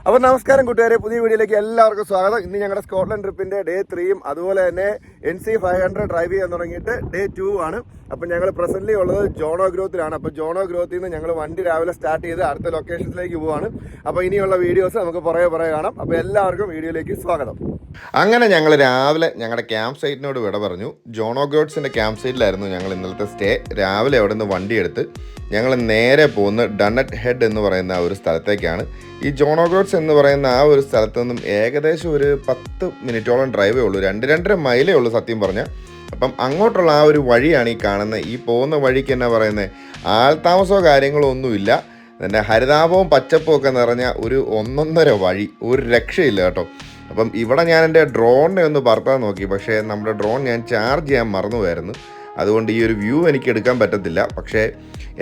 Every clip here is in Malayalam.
അപ്പോൾ നമസ്കാരം കൂട്ടുകാരെ, പുതിയ വീഡിയോയിലേക്ക് എല്ലാവർക്കും സ്വാഗതം. ഇന്ന് ഞങ്ങളുടെ സ്കോട്ട്ലൻഡ് ട്രിപ്പിന്റെ ഡേ 3യും അതുപോലെ തന്നെ NC500 ഡ്രൈവ് ചെയ്യാൻ തുടങ്ങിയിട്ട് ഡേ 2 ആണ്. അപ്പം ഞങ്ങൾ പ്രസന്റ്ലി ഉള്ളത് ജോണോ ഗ്രോത്തിലാണ്. അപ്പോൾ ജോണോ ഗ്രോത്തിൽ നിന്ന് ഞങ്ങൾ വണ്ടി രാവിലെ സ്റ്റാർട്ട് ചെയ്ത് അടുത്ത ലൊക്കേഷനിലേക്ക് പോവാണ്. അപ്പോൾ ഇനിയുള്ള വീഡിയോസ് നമുക്ക് പുറകെ കാണാം. അപ്പോൾ എല്ലാവർക്കും വീഡിയോയിലേക്ക് സ്വാഗതം. അങ്ങനെ ഞങ്ങൾ രാവിലെ ഞങ്ങളുടെ ക്യാമ്പ് സൈറ്റിനോട് വിട പറഞ്ഞു. ജോണോ ഗ്രോട്ട്സിൻ്റെ ക്യാമ്പ് സൈറ്റിലായിരുന്നു ഞങ്ങൾ ഇന്നലത്തെ സ്റ്റേ. രാവിലെ അവിടെ നിന്ന് വണ്ടിയെടുത്ത് ഞങ്ങൾ നേരെ പോകുന്ന ഡണ്ണറ്റ് ഹെഡ് എന്ന് പറയുന്ന ആ ഒരു സ്ഥലത്തേക്കാണ്. ഈ ജോണോ ഗ്രോട്ട്സ് എന്ന് പറയുന്ന ആ ഒരു സ്ഥലത്ത് നിന്നും ഏകദേശം ഒരു 10 മിനിറ്റോളം ഡ്രൈവേ ഉള്ളൂ, 2-2.5 മൈലേ ഉള്ളൂ സത്യം പറഞ്ഞാൽ. അപ്പം അങ്ങോട്ടുള്ള ആ ഒരു വഴിയാണ് ഈ കാണുന്നത്. ഈ പോകുന്ന വഴിക്ക് എന്നാ പറയുന്നത്, ആൾതാമസമോ കാര്യങ്ങളോ ഒന്നുമില്ല. പിന്നെ ഹരിതാപവും പച്ചപ്പും ഒക്കെ നിറഞ്ഞ ഒരു 1.5 വഴി, ഒരു രക്ഷയില്ല കേട്ടോ. അപ്പം ഇവിടെ ഞാൻ എൻ്റെ ഡ്രോണിനെ ഒന്ന് പറത്താൻ നോക്കി, പക്ഷേ നമ്മുടെ ഡ്രോൺ ഞാൻ ചാർജ് ചെയ്യാൻ മറന്നുപോയായിരുന്നു. അതുകൊണ്ട് ഈ ഒരു വ്യൂ എനിക്ക് എടുക്കാൻ പറ്റത്തില്ല. പക്ഷേ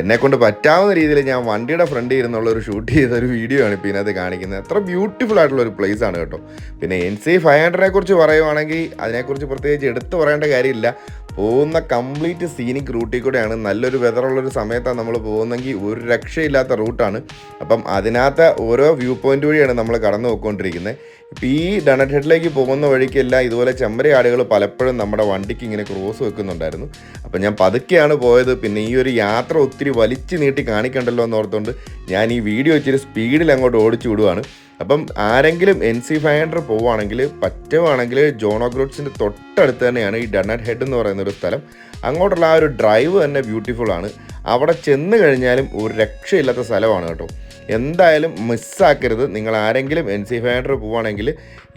എന്നെക്കൊണ്ട് പറ്റാവുന്ന രീതിയിൽ ഞാൻ വണ്ടിയുടെ ഫ്രണ്ടിൽ ഇരുന്നുള്ളൊരു ഷൂട്ട് ചെയ്തൊരു വീഡിയോ ആണ് ഇപ്പോൾ ഇതിനകത്ത് കാണിക്കുന്നത്. അത്ര ബ്യൂട്ടിഫുൾ ആയിട്ടുള്ളൊരു പ്ലേസ് ആണ് കേട്ടോ. പിന്നെ NC500 കുറിച്ച് പറയുവാണെങ്കിൽ അതിനെക്കുറിച്ച് പ്രത്യേകിച്ച് എടുത്തു പറയേണ്ട കാര്യമില്ല. പോകുന്ന കംപ്ലീറ്റ് സീനിക് റൂട്ടിൽ കൂടെയാണ്. നല്ലൊരു വെതറുള്ളൊരു സമയത്താണ് നമ്മൾ പോകുന്നെങ്കിൽ ഒരു രക്ഷയില്ലാത്ത റൂട്ടാണ്. അപ്പം അതിനകത്ത് ഓരോ വ്യൂ പോയിൻ്റ് വഴിയാണ് നമ്മൾ കടന്നു പോയിക്കൊണ്ടിരിക്കുന്നത്. ഇപ്പം ഈ ഡണ്ണറ്റ് ഹെഡിലേക്ക് പോകുന്ന വഴിക്കെല്ലാം ഇതുപോലെ ചെമ്മരിയാടുകൾ പലപ്പോഴും നമ്മുടെ വണ്ടിക്ക് ഇങ്ങനെ ക്രോസ് വെക്കുന്നുണ്ടായിരുന്നു. അപ്പം ഞാൻ പതുക്കെയാണ് പോയത്. പിന്നെ ഈ ഒരു യാത്ര ഒത്തിരി വലിച്ചു നീട്ടി കാണിക്കണ്ടല്ലോ എന്നോർത്തുകൊണ്ട് ഞാൻ ഈ വീഡിയോ ഇച്ചിരി സ്പീഡിൽ അങ്ങോട്ട് ഓടിച്ചു വിടുവാണ്. അപ്പം ആരെങ്കിലും NC500 പോവുകയാണെങ്കിൽ പറ്റുവാണെങ്കിൽ ജോണോ ഗ്രോട്ട്സിൻ്റെ തൊട്ടടുത്ത് തന്നെയാണ് ഈ ഡണ്ണറ്റ് ഹെഡ് എന്ന് പറയുന്ന ഒരു സ്ഥലം. അങ്ങോട്ടുള്ള ആ ഒരു ഡ്രൈവ് തന്നെ ബ്യൂട്ടിഫുൾ ആണ്. അവിടെ ചെന്ന് കഴിഞ്ഞാലും ഒരു രക്ഷയില്ലാത്ത സ്ഥലമാണ് കേട്ടോ. എന്തായാലും മിസ്സാക്കരുത്. നിങ്ങൾ ആരെങ്കിലും NC500 പോവുകയാണെങ്കിൽ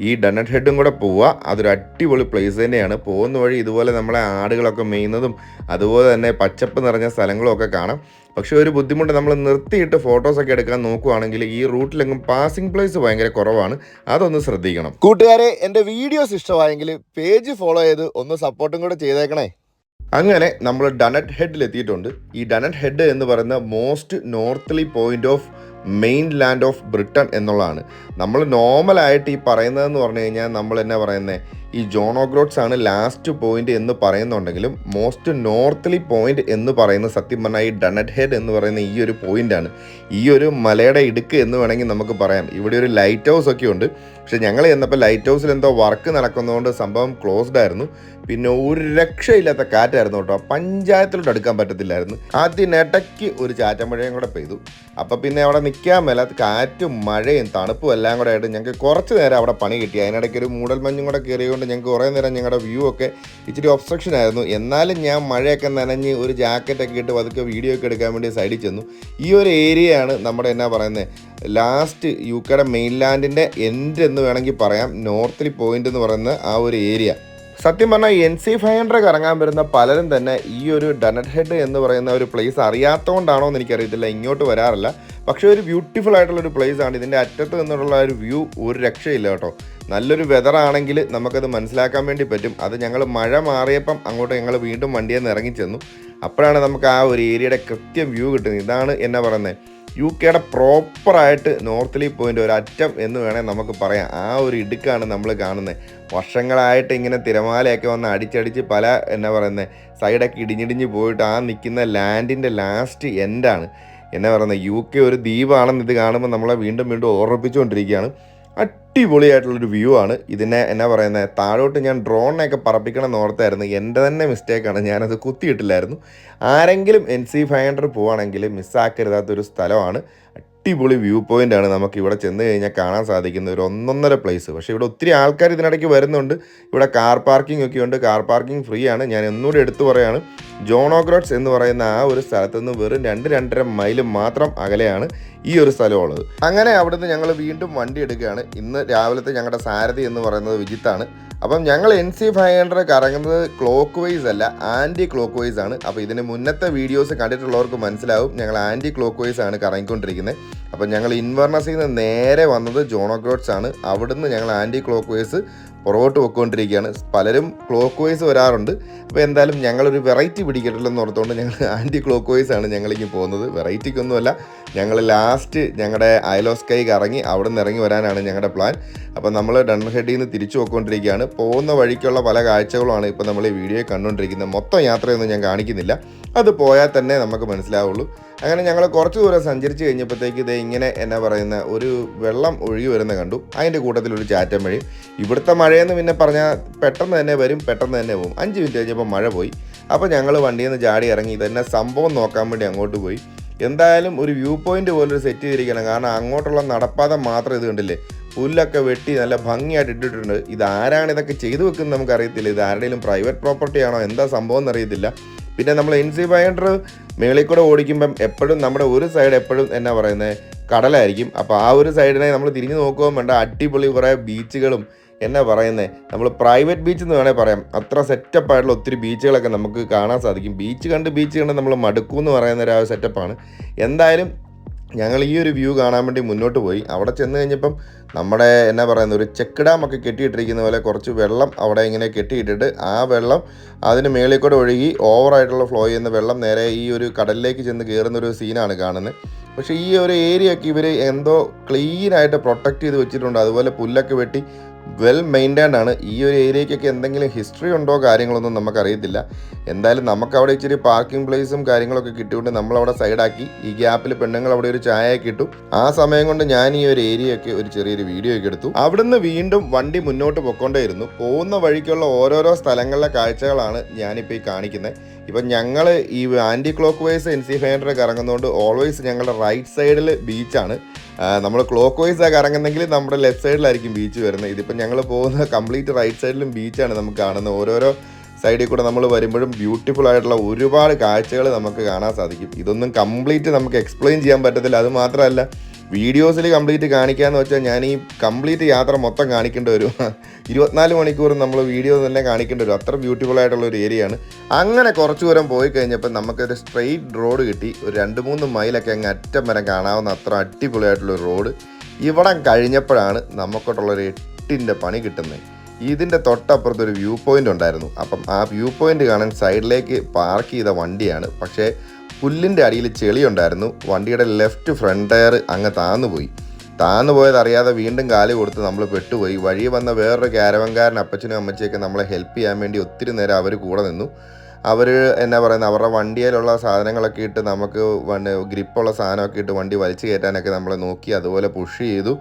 ഈ ഡണ്ണറ്റ് ഹെഡും കൂടെ പോവുക. അതൊരു അടിപൊളി പ്ലേസ് തന്നെയാണ്. പോകുന്ന വഴി ഇതുപോലെ നമ്മളെ ആടുകളൊക്കെ മെയ്യുന്നതും അതുപോലെ തന്നെ പച്ചപ്പ് നിറഞ്ഞ സ്ഥലങ്ങളും ഒക്കെ കാണാം. പക്ഷേ ഒരു ബുദ്ധിമുട്ട്, നമ്മൾ നിർത്തിയിട്ട് ഫോട്ടോസൊക്കെ എടുക്കാൻ നോക്കുവാണെങ്കിൽ ഈ റൂട്ടിലെങ്ങും പാസിംഗ് പ്ലേസ് ഭയങ്കര കുറവാണ്. അതൊന്ന് ശ്രദ്ധിക്കണം. കൂട്ടുകാരെ, എൻ്റെ വീഡിയോസ് ഇഷ്ടമായെങ്കിൽ പേജ് ഫോളോ ചെയ്ത് ഒന്ന് സപ്പോർട്ടും കൂടെ ചെയ്തേക്കണേ. അങ്ങനെ നമ്മൾ ഡണ്ണറ്റ് ഹെഡിൽ എത്തിയിട്ടുണ്ട്. ഈ ഡണ്ണറ്റ് ഹെഡ് എന്ന് പറയുന്ന most northerly point of mainland of Britain എന്നുള്ളതാണ്. നമ്മൾ നോർമലായിട്ട് ഈ പറയുന്നതെന്ന് പറഞ്ഞു കഴിഞ്ഞാൽ നമ്മൾ എന്നാ പറയുന്നത്, ഈ ജോണോ ഗ്രോട്ട്സ് ആണ് ലാസ്റ്റ് പോയിന്റ് എന്ന് പറയുന്നുണ്ടെങ്കിലും മോസ്റ്റ് നോർത്തലി പോയിന്റ് എന്ന് പറയുന്നത് സത്യം പറഞ്ഞാൽ ഈ ഡണ്ണറ്റ് ഹെഡ് എന്ന് പറയുന്ന ഈ ഒരു പോയിന്റാണ്. ഈ ഒരു മലയുടെ ഇടുക്ക് എന്ന് വേണമെങ്കിൽ നമുക്ക് പറയാം. ഇവിടെ ഒരു ലൈറ്റ് ഹൗസ് ഒക്കെ ഉണ്ട്. പക്ഷെ ഞങ്ങൾ ചെന്നപ്പോൾ ലൈറ്റ് ഹൗസിൽ എന്തോ വർക്ക് നടക്കുന്നതുകൊണ്ട് സംഭവം ക്ലോസ്ഡ് ആയിരുന്നു. പിന്നെ ഒരു രക്ഷയില്ലാത്ത കാറ്റായിരുന്നു കേട്ടോ. പഞ്ചായത്തിലോട്ട് അടുക്കാൻ പറ്റത്തില്ലായിരുന്നു. അതിനിടയ്ക്ക് ഒരു ചാറ്റമഴയും കൂടെ പെയ്തു. അപ്പം പിന്നെ അവിടെ നിൽക്കാൻ മേലാത്ത കാറ്റും മഴയും തണുപ്പും എല്ലാം കൂടെ ആയിട്ട് ഞങ്ങൾക്ക് കുറച്ച് നേരം അവിടെ പണി കിട്ടി. അതിനിടയ്ക്ക് ഒരു മൂടൽമഞ്ഞും കൂടെ കയറിയുകൊണ്ട് ഞങ്ങൾക്ക് കുറേ നേരം ഞങ്ങളുടെ വ്യൂ ഒക്കെ ഇച്ചിരി ഒബ്സ്ട്രക്ഷൻ ആയിരുന്നു. എന്നാലും ഞാൻ മഴയൊക്കെ നനഞ്ഞ് ഒരു ജാക്കറ്റൊക്കെ ഇട്ട് പതുക്കെ വീഡിയോ ഒക്കെ എടുക്കാൻ വേണ്ടി സൈഡിൽ ചെന്നു. ഈ ഒരു ഏരിയയാണ് നമ്മുടെ എന്നാ പറയുന്നത് ലാസ്റ്റ് UK മെയിൻലാൻഡിൻ്റെ എൻഡ് എന്ന് വേണമെങ്കിൽ പറയാം. നോർത്തലി പോയിന്റ് എന്ന് പറയുന്ന ആ ഒരു ഏരിയ. സത്യം പറഞ്ഞാൽ NC500 കറങ്ങാൻ വരുന്ന പലരും തന്നെ ഈ ഒരു ഡണ്ണറ്റ് ഹെഡ് എന്ന് പറയുന്ന ഒരു പ്ലേസ് അറിയാത്തതുകൊണ്ടാണോ എന്ന് എനിക്കറിയത്തില്ല, ഇങ്ങോട്ട് വരാറില്ല. പക്ഷേ ഒരു ബ്യൂട്ടിഫുൾ ആയിട്ടുള്ളൊരു പ്ലേസ് ആണ്. ഇതിൻ്റെ അറ്റത്ത് നിന്നുള്ള ഒരു വ്യൂ ഒരു രക്ഷയില്ല കേട്ടോ. നല്ലൊരു വെതറാണെങ്കിൽ നമുക്കത് മനസ്സിലാക്കാൻ വേണ്ടി പറ്റും. അത് ഞങ്ങൾ മഴ മാറിയപ്പം അങ്ങോട്ട് ഞങ്ങൾ വീണ്ടും വണ്ടിയിൽ നിന്ന് ഇറങ്ങി ചെന്നു. അപ്പോഴാണ് നമുക്ക് ആ ഒരു ഏരിയയുടെ കൃത്യം വ്യൂ കിട്ടുന്നത്. ഇതാണ് എന്നാ പറയുന്നത് UK പ്രോപ്പറായിട്ട് നോർത്തലി പോയിൻ്റ് ഒരു അറ്റം എന്ന് വേണേൽ നമുക്ക് പറയാം. ആ ഒരു ഇടുക്കാണ് നമ്മൾ കാണുന്നത്. വർഷങ്ങളായിട്ട് ഇങ്ങനെ തിരമാലയൊക്കെ വന്ന് അടിച്ചടിച്ച് പല എന്നാ പറയുന്നത് സൈഡൊക്കെ ഇടിഞ്ഞിടിഞ്ഞ് പോയിട്ട് ആ നിൽക്കുന്ന ലാൻഡിൻ്റെ ലാസ്റ്റ് എൻഡാണ്. എന്നാ പറയുന്നത് UK ഒരു ദ്വീപാണെന്ന് ഇത് കാണുമ്പോൾ നമ്മളെ വീണ്ടും വീണ്ടും ഓർമ്മിപ്പിച്ചുകൊണ്ടിരിക്കുകയാണ്. അടിപൊളിയായിട്ടുള്ളൊരു വ്യൂ ആണ്. ഇതിനെ എന്നാ പറയുന്നത് താഴോട്ട് ഞാൻ ഡ്രോണിനെയൊക്കെ പറപ്പിക്കണം എന്ന് ഓർത്തായിരുന്നു. എൻ്റെ തന്നെ മിസ്റ്റേക്കാണ്, ഞാനത് കുത്തിയിട്ടില്ലായിരുന്നു. ആരെങ്കിലും NC500 പോവുകയാണെങ്കിൽ മിസ്സാക്കരുതാത്തൊരു സ്ഥലമാണ്. അടിപൊളി വ്യൂ പോയിൻ്റ് ആണ്. നമുക്ക് ഇവിടെ ചെന്ന് കഴിഞ്ഞാൽ കാണാൻ സാധിക്കുന്ന ഒരു 1.5 പ്ലേസ്. പക്ഷേ ഇവിടെ ഒത്തിരി ആൾക്കാർ ഇതിനിടയ്ക്ക് വരുന്നുണ്ട്. ഇവിടെ കാർ പാർക്കിംഗ് ഒക്കെ ഉണ്ട്. കാർ പാർക്കിംഗ് ഫ്രീ ആണ്. ഞാൻ ഒന്നുകൂടി എടുത്തു പറയുകയാണ്, ജോണോ ഗ്രോട്ട്സ് എന്ന് പറയുന്ന ആ ഒരു സ്ഥലത്ത് നിന്ന് വെറും 2-2.5 മൈൽ മാത്രം അകലെയാണ് ഈ ഒരു സ്ഥലമുള്ളത്. അങ്ങനെ അവിടുന്ന് ഞങ്ങൾ വീണ്ടും വണ്ടി എടുക്കുകയാണ്. ഇന്ന് രാവിലത്തെ ഞങ്ങളുടെ സാരഥി എന്ന് പറയുന്നത് വിജിത്താണ്. അപ്പം ഞങ്ങൾ NC500 കറങ്ങുന്നത് ക്ലോക്ക് വൈസ് അല്ല, ആൻറ്റി ക്ലോക്ക് വൈസ് ആണ്. അപ്പോൾ ഇതിന് മുന്നത്തെ വീഡിയോസ് കണ്ടിട്ടുള്ളവർക്ക് മനസ്സിലാവും ഞങ്ങൾ ആൻറ്റി ക്ലോക്ക് വൈസ് ആണ് കറങ്ങിക്കൊണ്ടിരിക്കുന്നത്. അപ്പം ഞങ്ങൾ ഇൻവെർണസിൽ നിന്ന് നേരെ വന്നത് ജോണോ ഗ്രോട്ട്സ് ആണ്. അവിടുന്ന് ഞങ്ങൾ ആൻറ്റി ക്ലോക്ക് വൈസ് പുറകോട്ട് പോയിക്കൊണ്ടിരിക്കുകയാണ്. പലരും ക്ലോക്ക് വൈസ് വരാറുണ്ട്. അപ്പോൾ എന്തായാലും ഞങ്ങളൊരു വെറൈറ്റി പിടിക്കട്ടില്ലെന്ന് ഓർത്തുകൊണ്ട് ഞങ്ങൾ ആൻറ്റി ക്ലോക്ക് വൈസ് ആണ് ഞങ്ങളിങ്ങനെ പോകുന്നത്. വെറൈറ്റിക്കൊന്നുമല്ല, ഞങ്ങൾ ലാസ്റ്റ് ഞങ്ങളുടെ ഐലോ സ്കൈ കറങ്ങി അവിടെ നിന്ന് ഇറങ്ങി വരാനാണ് ഞങ്ങളുടെ പ്ലാൻ. അപ്പോൾ നമ്മൾ ഡണ്ണറ്റ് ഹെഡിൽ നിന്ന് തിരിച്ചു പോയിക്കൊണ്ടിരിക്കുകയാണ്. പോകുന്ന വഴിക്കുള്ള പല കാഴ്ചകളുമാണ് ഇപ്പോൾ നമ്മൾ ഈ വീഡിയോയിൽ കണ്ടുകൊണ്ടിരിക്കുന്നത്. മൊത്തം യാത്രയൊന്നും ഞാൻ കാണിക്കുന്നില്ല, അത് പോയാൽ തന്നെ നമുക്ക് മനസ്സിലാവുള്ളൂ. അങ്ങനെ ഞങ്ങൾ കുറച്ച് ദൂരം സഞ്ചരിച്ച് കഴിഞ്ഞപ്പോഴത്തേക്ക് ഇതേ ഇങ്ങനെ എന്നാ പറയുന്ന ഒരു വെള്ളം ഒഴുകി വരുന്ന കണ്ടു. അതിൻ്റെ കൂട്ടത്തിലൊരു ചാറ്റൻ മഴയും. ഇവിടുത്തെ മഴയെന്ന് പിന്നെ പറഞ്ഞാൽ പെട്ടെന്ന് തന്നെ വരും, പെട്ടെന്ന് തന്നെ പോകും. 5 മിനിറ്റ് കഴിഞ്ഞപ്പോൾ മഴ പോയി. അപ്പോൾ ഞങ്ങൾ വണ്ടിയിൽ നിന്ന് ചാടി ഇറങ്ങി ഇതെന്നെ സംഭവം നോക്കാൻ വേണ്ടി അങ്ങോട്ട് പോയി. എന്തായാലും ഒരു വ്യൂ പോയിന്റ് പോലൊരു സെറ്റ് ചെയ്തിരിക്കണം. കാരണം അങ്ങോട്ടുള്ള നടപ്പാത മാത്രം ഇത് കണ്ടില്ലേ, പുല്ലൊക്കെ വെട്ടി നല്ല ഭംഗിയായിട്ട് ഇട്ടിട്ടുണ്ട്. ഇതാരാണ് ഇതൊക്കെ ചെയ്തു വെക്കുന്നത് നമുക്കറിയത്തില്ല. ഇത് ആരുടെയും പ്രൈവറ്റ് പ്രോപ്പർട്ടി ആണോ എന്താ സംഭവം എന്നറിയത്തില്ല. പിന്നെ നമ്മൾ NC500 മേളിൽ കൂടെ ഓടിക്കുമ്പം എപ്പോഴും നമ്മുടെ ഒരു സൈഡ് എപ്പോഴും എന്നാ പറയുന്നത് കടലായിരിക്കും. അപ്പോൾ ആ ഒരു സൈഡിനെ നമ്മൾ തിരിഞ്ഞ് നോക്കുകയും വേണ്ട, അടിപൊളി കുറേ ബീച്ചുകളും എന്നാ പറയുന്നത് നമ്മൾ പ്രൈവറ്റ് ബീച്ച് എന്ന് വേണേൽ പറയാം. അത്ര സെറ്റപ്പായിട്ടുള്ള ഒത്തിരി ബീച്ചുകളൊക്കെ നമുക്ക് കാണാൻ സാധിക്കും. ബീച്ച് കണ്ട് നമ്മൾ മടുക്കും എന്ന് പറയുന്ന ഒരു സെറ്റപ്പാണ്. എന്തായാലും ഞങ്ങൾ ഈ ഒരു വ്യൂ കാണാൻ വേണ്ടി മുന്നോട്ട് പോയി. അവിടെ ചെന്ന് കഴിഞ്ഞപ്പം നമ്മുടെ എന്നാ പറയുന്നത് ഒരു ചെക്ക് ഡാമൊക്കെ കെട്ടിയിട്ടിരിക്കുന്ന പോലെ കുറച്ച് വെള്ളം അവിടെ ഇങ്ങനെ കെട്ടിയിട്ടിട്ട് ആ വെള്ളം അതിന് മേളിൽ കൂടെ ഒഴുകി ഓവറായിട്ടുള്ള ഫ്ലോ ചെയ്യുന്ന വെള്ളം നേരെ ഈ ഒരു കടലിലേക്ക് ചെന്ന് കയറുന്നൊരു സീനാണ് കാണുന്നത്. പക്ഷേ ഈ ഒരു ഏരിയയൊക്കെ ഇവർ എന്തോ ക്ലീനായിട്ട് പ്രൊട്ടക്റ്റ് ചെയ്ത് വെച്ചിട്ടുണ്ട്. അതുപോലെ പുല്ലൊക്കെ വെട്ടി വെൽ മെയിൻറ്റൈൻഡ് ആണ്. ഈ ഒരു ഏരിയയ്ക്കൊക്കെ എന്തെങ്കിലും ഹിസ്റ്ററി ഉണ്ടോ കാര്യങ്ങളൊന്നും നമുക്കറിയത്തില്ല. എന്തായാലും നമുക്കവിടെ ഇച്ചിരി പാർക്കിംഗ് പ്ലേസും കാര്യങ്ങളൊക്കെ കിട്ടിക്കൊണ്ട് നമ്മളവിടെ സൈഡാക്കി. ഈ ഗ്യാപ്പിൽ പെണ്ണുങ്ങൾ അവിടെ ഒരു ചായയൊക്കെ ഇട്ടു. ആ സമയം കൊണ്ട് ഞാൻ ഈ ഒരു ഏരിയയൊക്കെ ഒരു ചെറിയൊരു വീഡിയോ ഒക്കെ എടുത്തു. അവിടുന്ന് വീണ്ടും വണ്ടി മുന്നോട്ട് പൊയ്ക്കൊണ്ടേയിരുന്നു. പോകുന്ന വഴിക്കുള്ള ഓരോരോ സ്ഥലങ്ങളിലെ കാഴ്ചകളാണ് ഞാനിപ്പോൾ ഈ കാണിക്കുന്നത്. ഇപ്പം ഞങ്ങൾ ഈ ആൻറ്റി ക്ലോക്ക് വൈസ് NC500 കറങ്ങുന്നതുകൊണ്ട് ഓൾവേസ് ഞങ്ങളുടെ റൈറ്റ് സൈഡിൽ ബീച്ചാണ്. നമ്മൾ ക്ലോക്ക് വൈസാണ് കറങ്ങുന്നെങ്കിൽ നമ്മുടെ ലെഫ്റ്റ് സൈഡിലായിരിക്കും ബീച്ച് വരുന്നത്. ഇതിപ്പോൾ ഞങ്ങൾ പോകുന്ന കംപ്ലീറ്റ് റൈറ്റ് സൈഡിലും ബീച്ചാണ് നമുക്ക് കാണുന്നത്. ഓരോരോ സൈഡിൽ കൂടെ നമ്മൾ വരുമ്പോഴും ബ്യൂട്ടിഫുൾ ആയിട്ടുള്ള ഒരുപാട് കാഴ്ചകൾ നമുക്ക് കാണാൻ സാധിക്കും. ഇതൊന്നും കംപ്ലീറ്റ് നമുക്ക് എക്സ്പ്ലെയിൻ ചെയ്യാൻ പറ്റത്തില്ല. അത് മാത്രമല്ല വീഡിയോസിൽ കംപ്ലീറ്റ് കാണിക്കാമെന്ന് വെച്ചാൽ ഞാൻ ഈ കംപ്ലീറ്റ് യാത്ര മൊത്തം കാണിക്കേണ്ടി വരും. 24 മണിക്കൂറും നമ്മൾ വീഡിയോ തന്നെ കാണിക്കേണ്ടി വരും. അത്ര ബ്യൂട്ടിഫുൾ ആയിട്ടുള്ള ഒരു ഏരിയയാണ്. അങ്ങനെ കുറച്ച് ദൂരം പോയി കഴിഞ്ഞപ്പോൾ നമുക്കൊരു സ്ട്രെയിറ്റ് റോഡ് കിട്ടി. ഒരു 2-3 മൈലൊക്കെ അങ്ങ് അറ്റം വരെ കാണാവുന്ന അത്ര അടിപൊളിയായിട്ടുള്ളൊരു റോഡ്. ഇവിടം കഴിഞ്ഞപ്പോഴാണ് നമുക്കോട്ടുള്ളൊരു 8ൻ്റെ പണി കിട്ടുന്നത്. ഇതിൻ്റെ തൊട്ടപ്പുറത്തൊരു വ്യൂ പോയിൻ്റ് ഉണ്ടായിരുന്നു. അപ്പം ആ വ്യൂ പോയിൻ്റ് കാണാൻ സൈഡിലേക്ക് പാർക്ക് ചെയ്ത വണ്ടിയാണ്. പക്ഷേ പുല്ലിൻ്റെ അടിയിൽ ചെളിയുണ്ടായിരുന്നു. വണ്ടിയുടെ ലെഫ്റ്റ് ഫ്രണ്ട് ടയർ അങ്ങ് താന്നു പോയത് അറിയാതെ വീണ്ടും കാല് കൊടുത്ത് നമ്മൾ പെട്ടുപോയി. വഴി വന്ന വേറൊരു ക്യാരവൻകാരൻ അപ്പച്ചനും അമ്മച്ചിയൊക്കെ നമ്മളെ ഹെൽപ്പ് ചെയ്യാൻ വേണ്ടി ഒത്തിരി നേരം അവർ കൂടെ നിന്നു. അവർ എന്നാ പറയുന്നത് അവരുടെ വണ്ടിയിലുള്ള സാധനങ്ങളൊക്കെ ഇട്ട് നമുക്ക് ഗ്രിപ്പുള്ള സാധനമൊക്കെ ഇട്ട് വണ്ടി വലിച്ചു കയറ്റാനൊക്കെ നമ്മളെ നോക്കി. അതുപോലെ പുഷ് ചെയ്തു,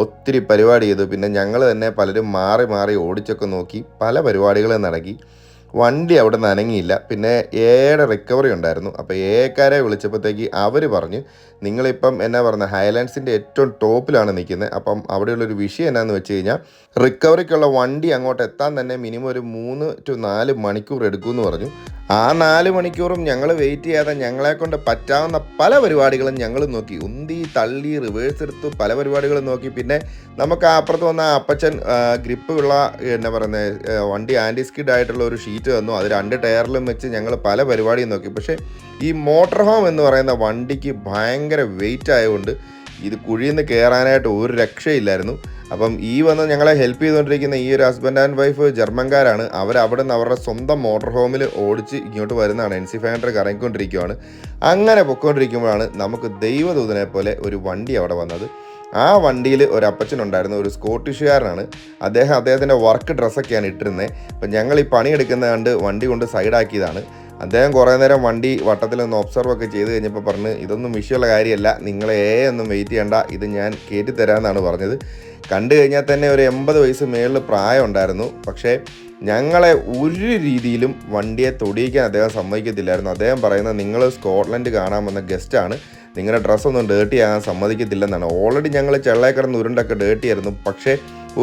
ഒത്തിരി പരിപാടി ചെയ്തു. പിന്നെ ഞങ്ങൾ തന്നെ പലരും മാറി മാറി ഓടിച്ചൊക്കെ നോക്കി, പല പരിപാടികളും നടക്കി. വണ്ടി അവിടെ നിന്ന് അനങ്ങിയില്ല. പിന്നെ ഏടെ റിക്കവറി ഉണ്ടായിരുന്നു. അപ്പോൾ ഏക്കാരെ വിളിച്ചപ്പോഴത്തേക്ക് അവർ പറഞ്ഞു നിങ്ങളിപ്പം എന്നാ പറയുന്നത് ഹൈലാൻഡ്സിൻ്റെ ഏറ്റവും ടോപ്പിലാണ് നിൽക്കുന്നത്. അപ്പം അവിടെയുള്ളൊരു വിഷയം എന്നാന്ന് വെച്ച് കഴിഞ്ഞാൽ റിക്കവറിക്കുള്ള വണ്ടി അങ്ങോട്ട് എത്താൻ തന്നെ മിനിമം ഒരു 3 to 4 മണിക്കൂർ എടുക്കുമെന്ന് പറഞ്ഞു. ആ 4 മണിക്കൂറും ഞങ്ങൾ വെയിറ്റ് ചെയ്യാതെ ഞങ്ങളെ കൊണ്ട് പറ്റാവുന്ന പല പരിപാടികളും ഞങ്ങൾ നോക്കി. ഉന്തി തള്ളി റിവേഴ്സ് എടുത്തു, പല പരിപാടികളും നോക്കി. പിന്നെ നമുക്ക് അപ്പുറത്ത് വന്ന അപ്പച്ചൻ ഗ്രിപ്പുള്ള എന്നാ പറയുന്നത് വണ്ടി ആൻറ്റി സ്കിഡ് ആയിട്ടുള്ള ഒരു ഷീറ്റ് തന്നു. അത് 2 ടയറിലും വെച്ച് ഞങ്ങൾ പല പരിപാടിയും നോക്കി. പക്ഷേ ഈ മോട്ടോർ ഹോം എന്ന് പറയുന്ന വണ്ടിക്ക് ഭയങ്കര വെയിറ്റ് ആയതുകൊണ്ട് ഇത് കുഴിയിൽ നിന്ന് കയറാനായിട്ട് ഒരു രക്ഷയില്ലായിരുന്നു. അപ്പം ഈ വന്ന് ഞങ്ങളെ ഹെൽപ്പ് ചെയ്തുകൊണ്ടിരിക്കുന്ന ഈ ഒരു ഹസ്ബൻഡ് ആൻഡ് വൈഫ് ജർമ്മൻകാരാണ്. അവരവിടെ നിന്ന് അവരുടെ സ്വന്തം മോട്ടോർ ഹോമിൽ ഓടിച്ച് ഇങ്ങോട്ട് വരുന്നതാണ്. NC500 കറങ്ങിക്കൊണ്ടിരിക്കുകയാണ്. അങ്ങനെ പൊയ്ക്കൊണ്ടിരിക്കുമ്പോഴാണ് നമുക്ക് ദൈവദൂതനെ പോലെ ഒരു വണ്ടി അവിടെ വന്നത്. ആ വണ്ടിയിൽ ഒരു അപ്പച്ചനുണ്ടായിരുന്നു, ഒരു സ്കോട്ടിഷുകാരനാണ്. അദ്ദേഹത്തിൻ്റെ വർക്ക് ഡ്രസ്സൊക്കെയാണ് ഇട്ടിരുന്നത്. അപ്പം ഞങ്ങൾ ഈ പണിയെടുക്കുന്നത് കണ്ട് വണ്ടി കൊണ്ട് സൈഡാക്കിയതാണ്. അദ്ദേഹം കുറേ നേരം വണ്ടി വട്ടത്തിലൊന്ന് ഒബ്സർവ് ഒക്കെ ചെയ്ത് കഴിഞ്ഞപ്പോൾ പറഞ്ഞ് ഇതൊന്നും വിഷയമുള്ള കാര്യമല്ല, നിങ്ങളെ ഒന്നും വെയിറ്റ് ചെയ്യണ്ട, ഇത് ഞാൻ കയറ്റിത്തരാമെന്നാണ് പറഞ്ഞത്. കണ്ടു കഴിഞ്ഞാൽ തന്നെ ഒരു 80 വയസ്സ് മേളിൽ പ്രായം ഉണ്ടായിരുന്നു. പക്ഷേ ഞങ്ങളെ ഒരു രീതിയിലും വണ്ടിയെ തൊടിയിക്കാൻ അദ്ദേഹം സമ്മതിക്കത്തില്ലായിരുന്നു. അദ്ദേഹം പറയുന്നത് നിങ്ങൾ സ്കോട്ട്ലൻഡ് കാണാൻ വന്ന ഗസ്റ്റാണ്, നിങ്ങളുടെ ഡ്രസ്സൊന്നും ഡേർട്ടി ആകാൻ സമ്മതിക്കത്തില്ലെന്നാണ്. ഓൾറെഡി ഞങ്ങൾ ചെള്ളയെ കിടന്ന് ഉരുണ്ടൊക്കെ ഡേർട്ടി ആയിരുന്നു. പക്ഷേ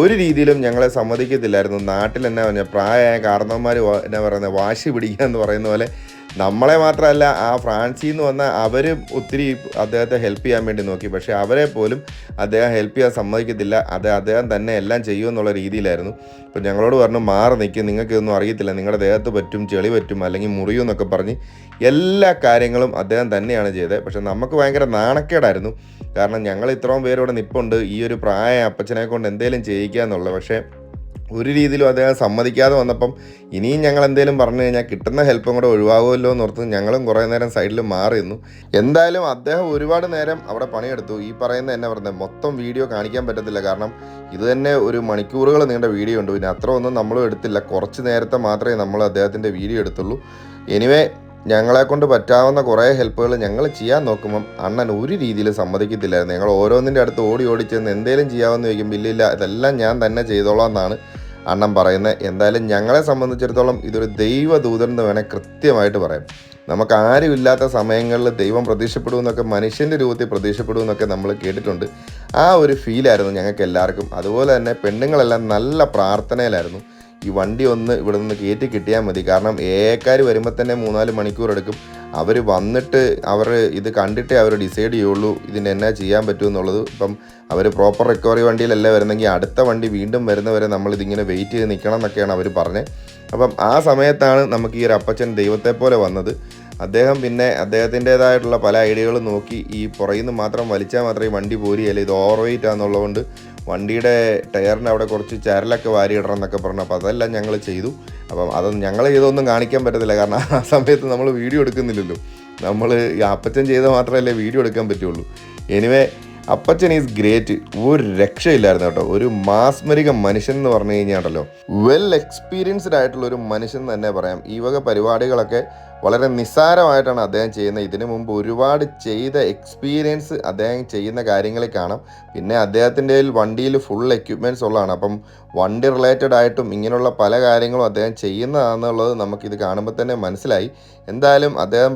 ഒരു രീതിയിലും ഞങ്ങളെ സമ്മതിക്കത്തില്ലായിരുന്നു. നാട്ടിൽ എന്നാ പറഞ്ഞാൽ പ്രായമായ കാരണവന്മാർ എന്നാ പറയുന്നത് വാശി പിടിക്കുക എന്ന് പറയുന്ന പോലെ നമ്മളെ മാത്രമല്ല ആ ഫ്രാൻസിൽ നിന്ന് വന്ന അവരും ഒത്തിരി അദ്ദേഹത്തെ ഹെൽപ്പ് ചെയ്യാൻ വേണ്ടി നോക്കി. പക്ഷേ അവരെ പോലും അദ്ദേഹം ഹെൽപ്പ് ചെയ്യാൻ സമ്മതിക്കത്തില്ല. അദ്ദേഹം തന്നെ എല്ലാം ചെയ്യുമെന്നുള്ള രീതിയിലായിരുന്നു. അപ്പോൾ ഞങ്ങളോട് പറഞ്ഞു മാറി നിൽക്കും, നിങ്ങൾക്കിതൊന്നും അറിയത്തില്ല, നിങ്ങളുടെ ദേഹത്ത് പറ്റും, ചെളി പറ്റും, അല്ലെങ്കിൽ മുറിയും എന്നൊക്കെ പറഞ്ഞ് എല്ലാ കാര്യങ്ങളും അദ്ദേഹം തന്നെയാണ് ചെയ്തത്. പക്ഷെ നമുക്ക് ഭയങ്കര നാണക്കേടായിരുന്നു. കാരണം ഞങ്ങൾ ഇത്രയും പേരോടെ നിൽപ്പുണ്ട്, ഈ ഒരു പ്രായ അപ്പച്ചനെ കൊണ്ട് എന്തെങ്കിലും ചെയ്യിക്കുക എന്നുള്ളത്. പക്ഷേ ഒരു രീതിയിലും അദ്ദേഹം സമ്മതിക്കാതെ വന്നപ്പം ഇനിയും ഞങ്ങൾ എന്തെങ്കിലും പറഞ്ഞു കഴിഞ്ഞാൽ കിട്ടുന്ന ഹെൽപ്പും കൂടെ ഒഴിവാകുമല്ലോ എന്നോർത്ത് ഞങ്ങളും കുറേ നേരം സൈഡിൽ മാറി നിന്നു. എന്തായാലും അദ്ദേഹം ഒരുപാട് നേരം അവിടെ പണിയെടുത്തു. ഈ പറയുന്ന എന്നെ പറഞ്ഞത് മൊത്തം വീഡിയോ കാണിക്കാൻ പറ്റത്തില്ല, കാരണം ഇത് തന്നെ ഒരു മണിക്കൂറുകൾ നീണ്ട വീഡിയോ ഉണ്ട്. പിന്നെ അത്ര ഒന്നും നമ്മളും എടുത്തില്ല, കുറച്ച് നേരത്തെ മാത്രമേ നമ്മൾ അദ്ദേഹത്തിൻ്റെ വീഡിയോ എടുത്തുള്ളൂ. എനിവേ ഞങ്ങളെ കൊണ്ട് പറ്റാവുന്ന കുറേ ഹെൽപ്പുകൾ ഞങ്ങൾ ചെയ്യാൻ നോക്കുമ്പം അണ്ണൻ ഒരു രീതിയിൽ സമ്മതിക്കത്തില്ലായിരുന്നു. ഞങ്ങൾ ഓരോന്നിൻ്റെ അടുത്ത് ഓടി ഓടിച്ചെന്ന് എന്തേലും ചെയ്യാമെന്ന് ചോദിക്കുമ്പോൾ ഇല്ലില്ല ഇതെല്ലാം ഞാൻ തന്നെ ചെയ്തോളാം എന്നാണ് അണ്ണൻ പറയുന്നത്. എന്തായാലും ഞങ്ങളെ സംബന്ധിച്ചിടത്തോളം ഇതൊരു ദൈവദൂതൻ എന്ന് വേണേൽ കൃത്യമായിട്ട് പറയാം. നമുക്ക് ആരുമില്ലാത്ത സമയങ്ങളിൽ ദൈവം പ്രത്യക്ഷപ്പെടുമെന്നൊക്കെ മനുഷ്യൻ്റെ രൂപത്തിൽ പ്രത്യക്ഷപ്പെടുമെന്നൊക്കെ നമ്മൾ കേട്ടിട്ടുണ്ട്. ആ ഒരു ഫീലായിരുന്നു ഞങ്ങൾക്ക് എല്ലാവർക്കും. അതുപോലെ തന്നെ പെണ്ണുങ്ങളെല്ലാം നല്ല പ്രാർത്ഥനയിലായിരുന്നു. ഈ വണ്ടി ഒന്ന് ഇവിടെ നിന്ന് കയറ്റി കിട്ടിയാൽ മതി. കാരണം ഏക്കാർ വരുമ്പോൾ തന്നെ 3-4 മണിക്കൂർ എടുക്കും. അവർ വന്നിട്ട് അവർ ഇത് കണ്ടിട്ടേ അവർ ഡിസൈഡ് ചെയ്യുള്ളൂ ഇതിന് എന്നാ ചെയ്യാൻ പറ്റുമെന്നുള്ളത്. ഇപ്പം അവർ പ്രോപ്പർ റിക്കവറി വണ്ടിയിലല്ല വരുന്നെങ്കിൽ അടുത്ത വണ്ടി വീണ്ടും വരുന്നവരെ നമ്മളിതിങ്ങനെ വെയിറ്റ് ചെയ്ത് നിൽക്കണം എന്നൊക്കെയാണ് അവർ പറഞ്ഞത്. അപ്പം ആ സമയത്താണ് നമുക്ക് ഈ ഒരു അപ്പച്ചൻ ദൈവത്തെ പോലെ വന്നത്. അദ്ദേഹം പിന്നെ അദ്ദേഹത്തിൻ്റേതായിട്ടുള്ള പല ഐഡിയകളും നോക്കി ഈ പുറകിൽ നിന്ന് മാത്രം വലിച്ചാൽ മാത്രമേ വണ്ടി പോരുകയല്ല, ഇത് ഓവർ വെയിറ്റ് ആണെന്നുള്ളതുകൊണ്ട് വണ്ടിയുടെ ടയറിന് അവിടെ കുറച്ച് ചരലൊക്കെ വാരിയിടണം എന്നൊക്കെ പറഞ്ഞു. അപ്പോൾ അതെല്ലാം ഞങ്ങൾ ചെയ്തു. അപ്പം അതൊന്നും ഞങ്ങൾ ചെയ്തൊന്നും കാണിക്കാൻ പറ്റത്തില്ല, കാരണം ആ സമയത്ത് നമ്മൾ വീഡിയോ എടുക്കുന്നില്ലല്ലോ. നമ്മൾ ഈ അപ്പച്ചൻ ചെയ്താൽ മാത്രമല്ലേ വീഡിയോ എടുക്കാൻ പറ്റുള്ളൂ. Anyway Appachan is great. ഒരു രക്ഷയില്ലായിരുന്നു കേട്ടോ. ഒരു മാസ്മരിക മനുഷ്യൻ എന്ന് പറഞ്ഞു കഴിഞ്ഞാൽ വെൽ എക്സ്പീരിയൻസ്ഡ് ആയിട്ടുള്ള ഒരു മനുഷ്യൻ തന്നെ പറയാം. ഈ വക പരിപാടികളൊക്കെ വളരെ നിസ്സാരമായിട്ടാണ് അദ്ദേഹം ചെയ്യുന്നത്. ഇതിനു മുമ്പ് ഒരുപാട് ചെയ്ത എക്സ്പീരിയൻസ് അദ്ദേഹം ചെയ്യുന്ന കാര്യങ്ങളിൽ കാണാം. പിന്നെ അദ്ദേഹത്തിൻ്റെ വണ്ടിയിൽ ഫുൾ എക്യുപ്മെൻറ്റ്സ് ഉള്ളതാണ്. അപ്പം വണ്ടി റിലേറ്റഡ് ആയിട്ടും ഇങ്ങനെയുള്ള പല കാര്യങ്ങളും അദ്ദേഹം ചെയ്യുന്നതാണെന്നുള്ളത് നമുക്കിത് കാണുമ്പോൾ തന്നെ മനസ്സിലായി. എന്തായാലും അദ്ദേഹം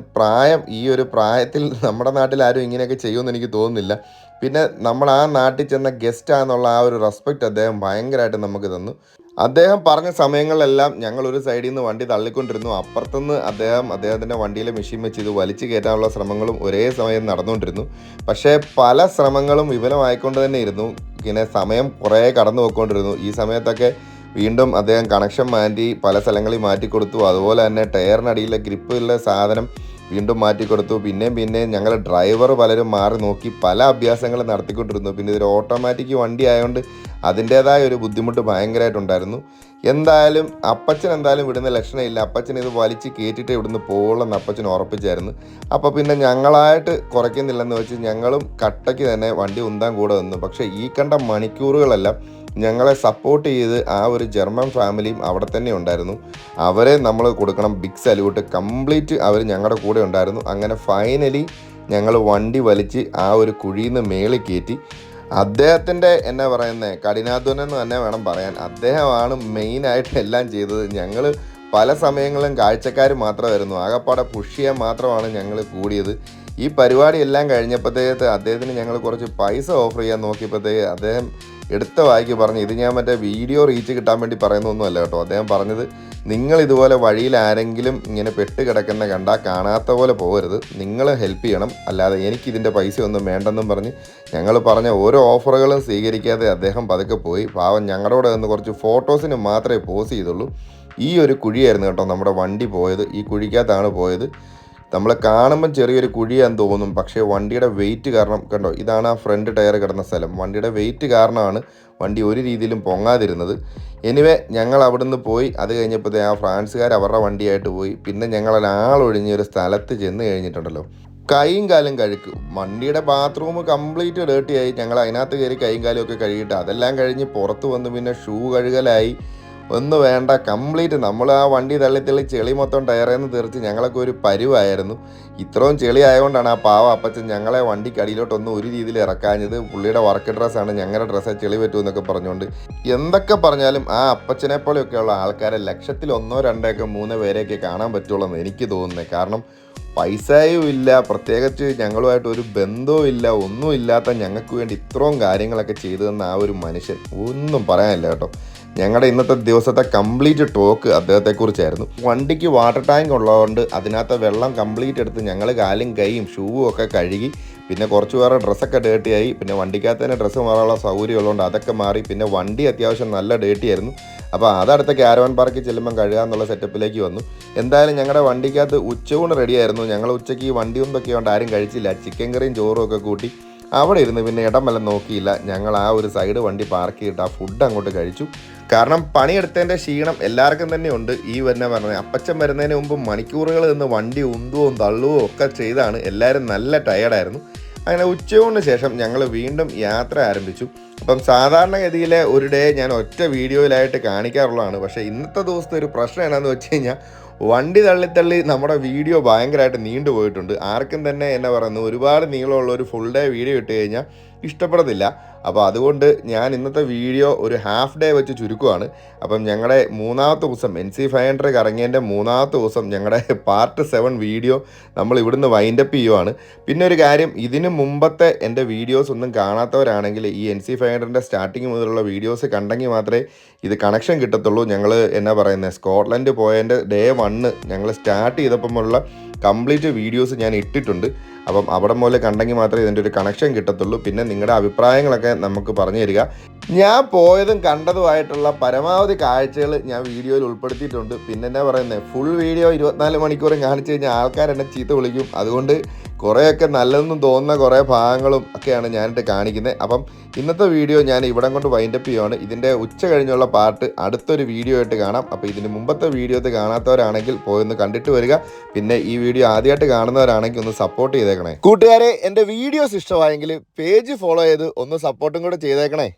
ഈ ഒരു പ്രായത്തിൽ നമ്മുടെ നാട്ടിൽ ആരും ഇങ്ങനെയൊക്കെ ചെയ്യുമെന്ന് എനിക്ക് തോന്നുന്നില്ല. പിന്നെ നമ്മൾ ആ നാട്ടിൽ ചെന്ന ഗസ്റ്റാന്നുള്ള ആ ഒരു റെസ്പെക്റ്റ് അദ്ദേഹം ഭയങ്കരമായിട്ട് നമുക്ക് തന്നു. അദ്ദേഹം പറഞ്ഞ സമയങ്ങളിലെല്ലാം ഞങ്ങൾ ഒരു സൈഡിൽ നിന്ന് വണ്ടി തള്ളിക്കൊണ്ടിരുന്നു. അപ്പുറത്തുനിന്ന് അദ്ദേഹത്തിൻ്റെ വണ്ടിയിലെ മെഷീൻ വെച്ച് ഇത് വലിച്ചു കയറ്റാനുള്ള ശ്രമങ്ങളും ഒരേ സമയം നടന്നുകൊണ്ടിരുന്നു. പക്ഷേ പല ശ്രമങ്ങളും വിഫലമായിക്കൊണ്ട് തന്നെ ഇരുന്നു. ഇങ്ങനെ സമയം കുറേ കടന്നു പോയിക്കൊണ്ടിരുന്നു. ഈ സമയത്തൊക്കെ വീണ്ടും അദ്ദേഹം കണക്ഷൻ മാറ്റി പല സ്ഥലങ്ങളിൽ മാറ്റിക്കൊടുത്തു. അതുപോലെ തന്നെ ടയറിനടിയിലെ ഗ്രിപ്പുള്ള സാധനം വീണ്ടും മാറ്റിക്കൊടുത്തു. പിന്നെയും ഞങ്ങൾ ഡ്രൈവർ പലരും മാറി നോക്കി പല അഭ്യാസങ്ങൾ നടത്തിക്കൊണ്ടിരുന്നു. പിന്നെ ഇതൊരു ഓട്ടോമാറ്റിക് വണ്ടി ആയതുകൊണ്ട് അതിൻ്റേതായ ഒരു ബുദ്ധിമുട്ട് ഭയങ്കരമായിട്ടുണ്ടായിരുന്നു. എന്തായാലും അപ്പച്ചൻ വിടുന്ന ലക്ഷണമില്ല. അപ്പച്ചൻ ഇത് വലിച്ച് കയറ്റിയിട്ട് ഇവിടുന്ന് പോകുള്ളെന്ന് അപ്പച്ചൻ ഉറപ്പിച്ചായിരുന്നു. അപ്പോൾ പിന്നെ ഞങ്ങളായിട്ട് കുറയ്ക്കുന്നില്ലെന്ന് വെച്ച് ഞങ്ങളും കട്ടയ്ക്ക് തന്നെ വണ്ടി ഉന്താൻ കൂടെ വന്നു. പക്ഷേ ഈ കണ്ട മണിക്കൂറുകളെല്ലാം ഞങ്ങളെ സപ്പോർട്ട് ചെയ്ത് ആ ഒരു ജർമ്മൻ ഫാമിലിയും അവിടെ തന്നെ ഉണ്ടായിരുന്നു. അവരെ നമ്മൾ കൊടുക്കണം ബിഗ് സല്യൂട്ട്. കംപ്ലീറ്റ് അവർ ഞങ്ങളുടെ കൂടെ ഉണ്ടായിരുന്നു. അങ്ങനെ ഫൈനലി ഞങ്ങൾ വണ്ടി വലിച്ച് ആ ഒരു കുഴിയിൽ നിന്ന് മേളിൽ കയറ്റി. അദ്ദേഹത്തിൻ്റെ എന്നാ പറയുന്നത് കഠിനാധ്വാനം എന്ന് തന്നെ വേണം പറയാൻ. അദ്ദേഹമാണ് മെയിനായിട്ട് എല്ലാം ചെയ്തത്. ഞങ്ങൾ പല സമയങ്ങളും കാഴ്ചക്കാർ മാത്രമായിരുന്നു. ആകപ്പാടെ പുഷ് ചെയ്യാൻ മാത്രമാണ് ഞങ്ങൾ കൂടിയത്. ഈ പരിപാടി എല്ലാം കഴിഞ്ഞപ്പോഴത്തേക്ക് അദ്ദേഹത്തിന് ഞങ്ങൾ കുറച്ച് പൈസ ഓഫർ ചെയ്യാൻ നോക്കിയപ്പോഴത്തേക്ക് അദ്ദേഹം എടുത്ത വായിക്ക് പറഞ്ഞു, ഇത് ഞാൻ മറ്റേ വീഡിയോ റീച്ച് കിട്ടാൻ വേണ്ടി പറയുന്നൊന്നുമല്ല കേട്ടോ. അദ്ദേഹം പറഞ്ഞത്, നിങ്ങൾ ഇതുപോലെ വഴിയിൽ ആരെങ്കിലും ഇങ്ങനെ പെട്ട് കിടക്കുന്ന കണ്ടാൽ കാണാത്ത പോലെ പോകരുത്, നിങ്ങൾ ഹെൽപ്പ് ചെയ്യണം, അല്ലാതെ എനിക്കിതിൻ്റെ പൈസ ഒന്നും വേണ്ടെന്നും പറഞ്ഞ് ഞങ്ങൾ പറഞ്ഞ ഓരോ ഓഫറുകളും സ്വീകരിക്കാതെ അദ്ദേഹം പതുക്കെ പോയി. പാവം ഞങ്ങളുടെ നിന്ന് കുറച്ച് ഫോട്ടോസിന് മാത്രമേ പോസ് ചെയ്തുള്ളൂ. ഈ ഒരു കുഴിയായിരുന്നു കേട്ടോ നമ്മുടെ വണ്ടി പോയത്. ഈ കുഴിക്കകത്താണ് പോയത്. നമ്മൾ കാണുമ്പം ചെറിയൊരു കുഴിയാന്ന് തോന്നും, പക്ഷേ വണ്ടിയുടെ വെയിറ്റ് കാരണം കണ്ടോ, ഇതാണ് ആ ഫ്രണ്ട് ടയർ കിടന്ന സ്ഥലം. വണ്ടിയുടെ വെയിറ്റ് കാരണമാണ് വണ്ടി ഒരു രീതിയിലും പൊങ്ങാതിരുന്നത്. എനിവേ ഞങ്ങൾ അവിടുന്ന് പോയി. അത് കഴിഞ്ഞപ്പോഴത്തേ ആ ഫ്രാൻസുകാർ അവരുടെ വണ്ടിയായിട്ട് പോയി. പിന്നെ ഞങ്ങൾ ആളൊഴിഞ്ഞ ഒരു സ്ഥലത്ത് ചെന്ന് കഴിഞ്ഞിട്ടുണ്ടല്ലോ, കൈയും കാലും കഴുക്കും. വണ്ടിയുടെ ബാത്റൂം കംപ്ലീറ്റ് ഡേർട്ടിയായി. ഞങ്ങൾ അതിനകത്ത് കയറി കൈയും കാലും ഒക്കെ കഴുകിയിട്ട് അതെല്ലാം കഴിഞ്ഞ് പുറത്ത് വന്ന് പിന്നെ ഷൂ കഴുകലായി. ഒന്നും വേണ്ട, കംപ്ലീറ്റ് നമ്മൾ ആ വണ്ടി തള്ളി ചെളി മൊത്തം ടയറിൽ നിന്ന് തെറിച്ച് ഞങ്ങളൊക്കെ ഒരു പരുവായിരുന്നു. ഇത്രയും ചെളി ആയതുകൊണ്ടാണ് ആ പാവ അപ്പച്ചൻ ഞങ്ങളെ വണ്ടിക്ക് അടിയിലോട്ടൊന്നും ഒരു രീതിയിൽ ഇറക്കാഞ്ഞത്. പുള്ളിയുടെ വർക്ക് ഡ്രസ്സാണ്, ഞങ്ങളുടെ ഡ്രസ്സ് ചെളി പറ്റുമെന്നൊക്കെ പറഞ്ഞുകൊണ്ട്. എന്തൊക്കെ പറഞ്ഞാലും ആ അപ്പച്ചനെ പോലെയൊക്കെയുള്ള ആൾക്കാരെ 1,000-1, 2, 3 പേരെയൊക്കെ കാണാൻ പറ്റുള്ളൂ എന്ന് എനിക്ക് തോന്നുന്നത്. കാരണം പൈസയും ഇല്ല, പ്രത്യേകിച്ച് ഞങ്ങളുമായിട്ട് ഒരു ബന്ധവും ഇല്ല, ഒന്നും ഇല്ലാത്ത ഞങ്ങൾക്ക് വേണ്ടി ഇത്രയും കാര്യങ്ങളൊക്കെ ചെയ്തു തന്ന ആ ഒരു മനുഷ്യൻ ഒന്നും പറയാനില്ല കേട്ടോ. ഞങ്ങളുടെ ഇന്നത്തെ ദിവസത്തെ കംപ്ലീറ്റ് ടോക്ക് അദ്ദേഹത്തെക്കുറിച്ചായിരുന്നു. വണ്ടിക്ക് വാട്ടർ ടാങ്ക് ഉള്ളതുകൊണ്ട് അതിനകത്ത് വെള്ളം കംപ്ലീറ്റ് എടുത്ത് ഞങ്ങൾ കാലും കൈയും ഷൂവും ഒക്കെ കഴുകി. പിന്നെ കുറച്ച് വേറെ ഡ്രസ്സൊക്കെ ഡേർട്ടിയായി. പിന്നെ വണ്ടിക്കകത്ത് തന്നെ ഡ്രസ്സ് മാറാനുള്ള സൗകര്യം ഉള്ളതുകൊണ്ട് അതൊക്കെ മാറി. പിന്നെ വണ്ടി അത്യാവശ്യം നല്ല ഡേർട്ടിയായിരുന്നു. അപ്പോൾ അതടുത്ത ക്യാരവൻ പാർക്കിൽ ചെല്ലുമ്പം കഴുകാന്നുള്ള സെറ്റപ്പിലേക്ക് വന്നു. എന്തായാലും ഞങ്ങളുടെ വണ്ടിക്കകത്ത് ഉച്ചയൂണ് റെഡിയായിരുന്നു. ഞങ്ങൾ ഉച്ചയ്ക്ക് വണ്ടി ഒന്നൊക്കെ കൊണ്ട് ആരും കഴിച്ചില്ല. ചിക്കൻ കറിയും ചോറും ഒക്കെ കൂട്ടി അവിടെ ഇരുന്ന് പിന്നെ ഇടം വല്ലതും നോക്കിയില്ല. ഞങ്ങൾ ആ ഒരു സൈഡ് വണ്ടി പാർക്ക് ചെയ്തിട്ട് ആ ഫുഡ് അങ്ങോട്ട് കഴിച്ചു. കാരണം പണിയെടുത്തതിൻ്റെ ക്ഷീണം എല്ലാവർക്കും തന്നെ ഉണ്ട്. ഈ പറഞ്ഞത് അപ്പച്ചൻ വരുന്നതിന് മുമ്പ് മണിക്കൂറുകൾ നിന്ന് വണ്ടി ഉന്തുകയും തള്ളുകയും ഒക്കെ ചെയ്താണ് എല്ലാവരും നല്ല ടയേർഡായിരുന്നു. അങ്ങനെ ഉച്ചയൂണിന് ശേഷം ഞങ്ങൾ വീണ്ടും യാത്ര ആരംഭിച്ചു. അപ്പം സാധാരണഗതിയിലെ ഒരു ഡേ ഞാൻ ഒറ്റ വീഡിയോയിലായിട്ട് കാണിക്കാറുള്ളതാണ്. പക്ഷേ ഇന്നത്തെ ദിവസത്തെ ഒരു പ്രശ്നം എന്നാന്ന് വെച്ച് കഴിഞ്ഞാൽ വണ്ടി തള്ളി നമ്മുടെ വീഡിയോ ഭയങ്കരമായിട്ട് നീണ്ടു പോയിട്ടുണ്ട്. ആർക്കും തന്നെ എന്നാ പറയുന്നത് ഒരുപാട് നീളമുള്ള ഒരു ഫുൾ ഡേ വീഡിയോ ഇട്ട് കഴിഞ്ഞാൽ ഇഷ്ടപ്പെടത്തില്ല. അപ്പോൾ അതുകൊണ്ട് ഞാൻ ഇന്നത്തെ വീഡിയോ ഒരു ഹാഫ് ഡേ വെച്ച് ചുരുക്കുവാണ്. അപ്പം ഞങ്ങളുടെ മൂന്നാമത്തെ ദിവസം NC500 കറങ്ങിയതിൻ്റെ മൂന്നാമത്തെ ദിവസം ഞങ്ങളുടെ പാർട്ട് 7 വീഡിയോ നമ്മൾ ഇവിടുന്ന് വൈൻഡപ്പ് ചെയ്യുവാണ്. പിന്നെ ഒരു കാര്യം, ഇതിന് മുമ്പത്തെ എൻ്റെ വീഡിയോസ് ഒന്നും കാണാത്തവരാണെങ്കിൽ ഈ NC500ൻ്റെ സ്റ്റാർട്ടിങ് മുതലുള്ള വീഡിയോസ് കണ്ടെങ്കിൽ മാത്രമേ ഇത് കണക്ഷൻ കിട്ടത്തുള്ളൂ. ഞങ്ങൾ എന്നാ പറയുന്നത് സ്കോട്ട്ലൻഡ് പോയതിൻ്റെ ഡേ 1 ഞങ്ങൾ സ്റ്റാർട്ട് ചെയ്തപ്പോഴുള്ള കംപ്ലീറ്റ് വീഡിയോസ് ഞാൻ ഇട്ടിട്ടുണ്ട്. അപ്പം അവിടെ മുതൽ കണ്ടെങ്കിൽ മാത്രമേ ഇതിൻ്റെ ഒരു കണക്ഷൻ കിട്ടത്തുള്ളൂ. പിന്നെ നിങ്ങളുടെ അഭിപ്രായങ്ങളൊക്കെ നമുക്ക് പറഞ്ഞു തരിക. ഞാൻ പോയതും കണ്ടതുമായിട്ടുള്ള പരമാവധി കാഴ്ചകൾ ഞാൻ വീഡിയോയിൽ ഉൾപ്പെടുത്തിയിട്ടുണ്ട്. പിന്നെ എന്നാ പറയുന്നത് ഫുൾ വീഡിയോ 24 മണിക്കൂറും കാണിച്ചു കഴിഞ്ഞാൽ ആൾക്കാരെന്നെ ചീത്ത വിളിക്കും. അതുകൊണ്ട് കുറേയൊക്കെ നല്ലതെന്നും തോന്നുന്ന കുറേ ഭാഗങ്ങളും ഒക്കെയാണ് ഞാനിട്ട് കാണിക്കുന്നത്. അപ്പം ഇന്നത്തെ വീഡിയോ ഞാൻ ഇവിടം കൊണ്ട് വൈൻഡപ്പ് ചെയ്യുവാണ്. ഇതിൻ്റെ ഉച്ച കഴിഞ്ഞുള്ള പാർട്ട് അടുത്തൊരു വീഡിയോ ആയിട്ട് കാണാം. അപ്പോൾ ഇതിന് മുമ്പത്തെ വീഡിയോസ് കാണാത്തവരാണെങ്കിൽ പോയൊന്ന് കണ്ടിട്ട് വരിക. പിന്നെ ഈ വീഡിയോ ആദ്യമായിട്ട് കാണുന്നവരാണെങ്കിൽ ഒന്ന് സപ്പോർട്ട് ചെയ്തേക്കണേ. കൂട്ടുകാരെ, എൻ്റെ വീഡിയോസ് ഇഷ്ടമായെങ്കിൽ പേജ് ഫോളോ ചെയ്ത് ഒന്ന് സപ്പോർട്ടും കൂടെ ചെയ്തേക്കണേ.